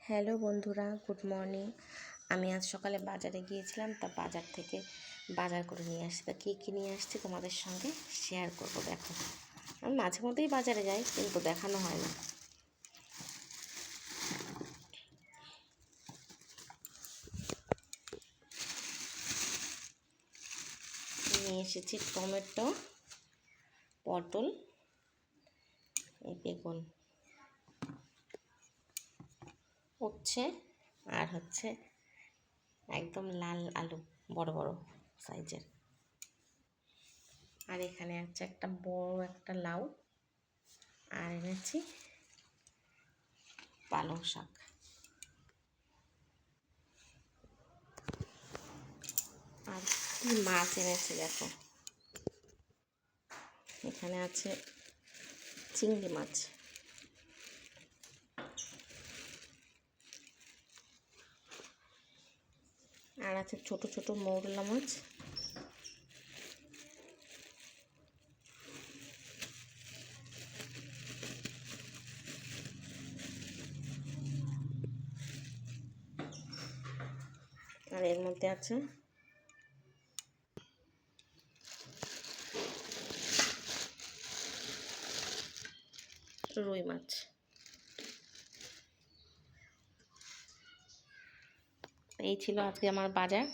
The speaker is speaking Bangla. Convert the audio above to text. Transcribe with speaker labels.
Speaker 1: হ্যালো বন্ধুরা, গুড মর্নিং। আমি আজ সকালে বাজারে গিয়েছিলাম, তা বাজার থেকে বাজার করে নিয়ে আসছি। তা কী কী নিয়ে আসছি তোমাদের সঙ্গে শেয়ার করবো। দেখো, আমি মাঝে মধ্যেই বাজারে যাই, কিন্তু দেখানো হয় না। নিয়ে এসেছি টমেটো, পটল, বেগুন, উচ্ছে, আর হচ্ছে একদম লাল আলু, বড় বড় সাইজের। আর এখানে আছে একটা বড় একটা লাউ, আর এনেছি পালং শাক। আর কি মাছ এনেছি দেখো, এখানে আছে চিংড়ি মাছ, আর আছে ছোট ছোট মৌরলা মাছ, আর এর মধ্যে আছে রুই মাছ। এই ছিল আজকে আমার বাজার।